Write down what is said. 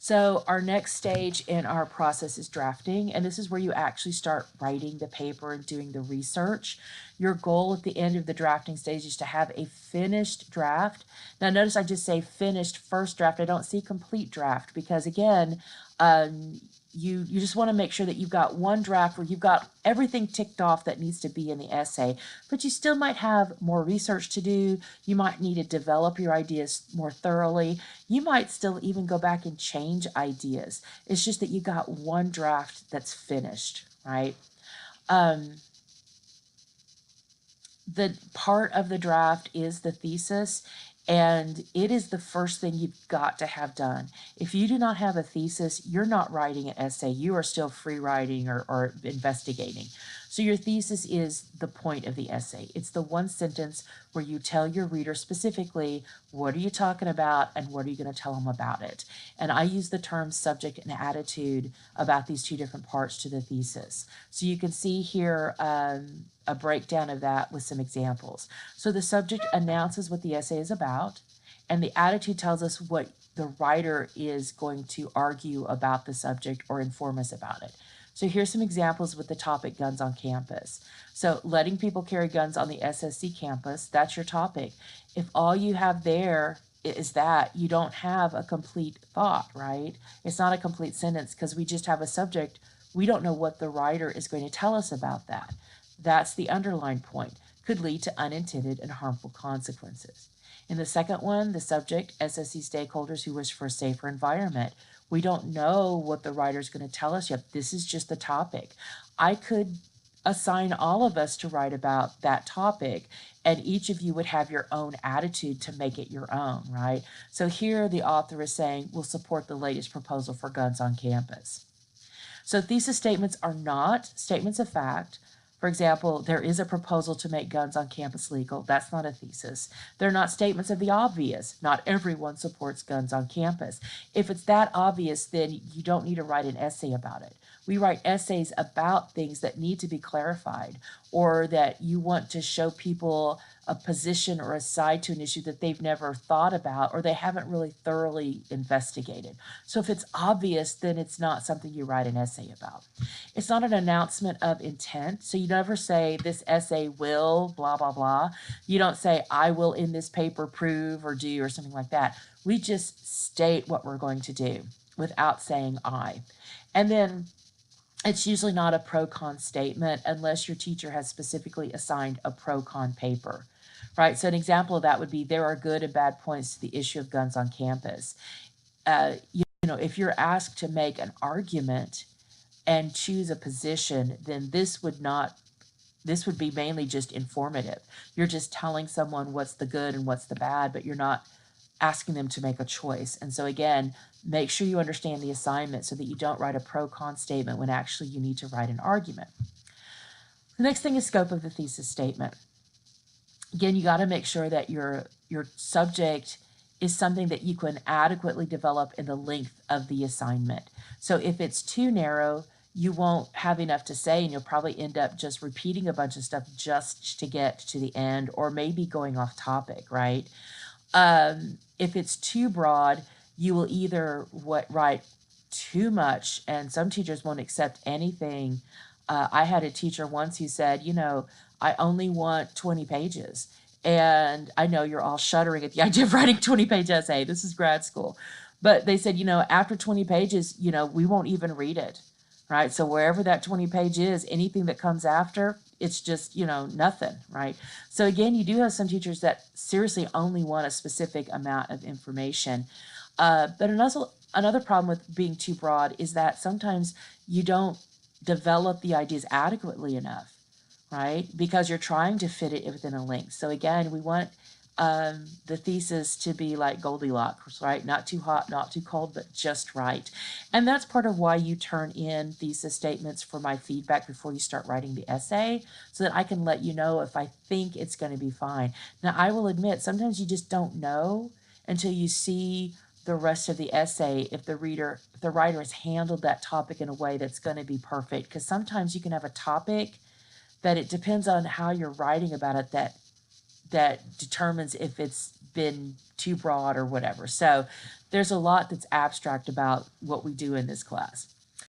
So our next stage in our process is drafting, and this is where you actually start writing the paper and doing the research. Your goal at the end of the drafting stage is to have a finished draft. Now notice I just say finished first draft. I don't see complete draft because again, you just want to make sure that you've got one draft where you've got everything ticked off that needs to be in the essay, but you still might have more research to do. You might need to develop your ideas more thoroughly. You might still even go back and change ideas. It's just that you got one draft that's finished, right? The part of the draft is the thesis, and it is the first thing you've got to have done. If you do not have a thesis, you're not writing an essay. You are still free writing or investigating. So your thesis is the point of the essay. It's the one sentence where you tell your reader specifically, what are you talking about and what are you going to tell them about it? And I use the term subject and attitude about these two different parts to the thesis. So you can see here a breakdown of that with some examples. So the subject announces what the essay is about, and the attitude tells us what the writer is going to argue about the subject or inform us about it. So here's some examples with the topic guns on campus. So letting people carry guns on the SSC campus, that's your topic. If all you have there is that, you don't have a complete thought, right? It's not a complete sentence because we just have a subject. We don't know what the writer is going to tell us about that. That's the underlying point. Could lead to unintended and harmful consequences. In the second one, the subject, SSC stakeholders who wish for a safer environment. We don't know what the writer is going to tell us yet. This is just the topic. I could assign all of us to write about that topic, and each of you would have your own attitude to make it your own, right? So here the author is saying, we'll support the latest proposal for guns on campus. So thesis statements are not statements of fact. For example, there is a proposal to make guns on campus legal. That's not a thesis. They're not statements of the obvious. Not everyone supports guns on campus. If it's that obvious, then you don't need to write an essay about it. We write essays about things that need to be clarified, or that you want to show people a position or a side to an issue that they've never thought about or they haven't really thoroughly investigated. So if it's obvious, then it's not something you write an essay about. It's not an announcement of intent. So you never say this essay will blah, blah, blah. You don't say I will in this paper prove or do or something like that. We just state what we're going to do without saying I. And then it's usually not a pro-con statement unless your teacher has specifically assigned a pro-con paper, right? So an example of that would be there are good and bad points to the issue of guns on campus. You know, if you're asked to make an argument and choose a position, then this would be mainly just informative. You're just telling someone what's the good and what's the bad, but you're not asking them to make a choice. And so again, make sure you understand the assignment so that you don't write a pro-con statement when actually you need to write an argument. The next thing is scope of the thesis statement. Again, you got to make sure that your subject is something that you can adequately develop in the length of the assignment. So if it's too narrow, you won't have enough to say, and you'll probably end up just repeating a bunch of stuff just to get to the end, or maybe going off topic, right? If it's too broad, you will either write too much, and some teachers won't accept anything. I had a teacher once who said, you know, I only want 20 pages. And I know you're all shuddering at the idea of writing 20-page essay. This is grad school. But they said, you know, after 20 pages, you know, we won't even read it, right? So wherever that 20 page is, anything that comes after, it's just, you know, nothing, right? So again, you do have some teachers that seriously only want a specific amount of information. But another problem with being too broad is that sometimes you don't develop the ideas adequately enough, right? Because you're trying to fit it within a length. So again, we want the thesis to be like Goldilocks, right? Not too hot, not too cold, but just right. And that's part of why you turn in thesis statements for my feedback before you start writing the essay, so that I can let you know if I think it's going to be fine. Now, I will admit, sometimes you just don't know until you see the rest of the essay if the writer has handled that topic in a way that's going to be perfect. Because sometimes you can have a topic that it depends on how you're writing about it, that that determines if it's been too broad or whatever. So there's a lot that's abstract about what we do in this class.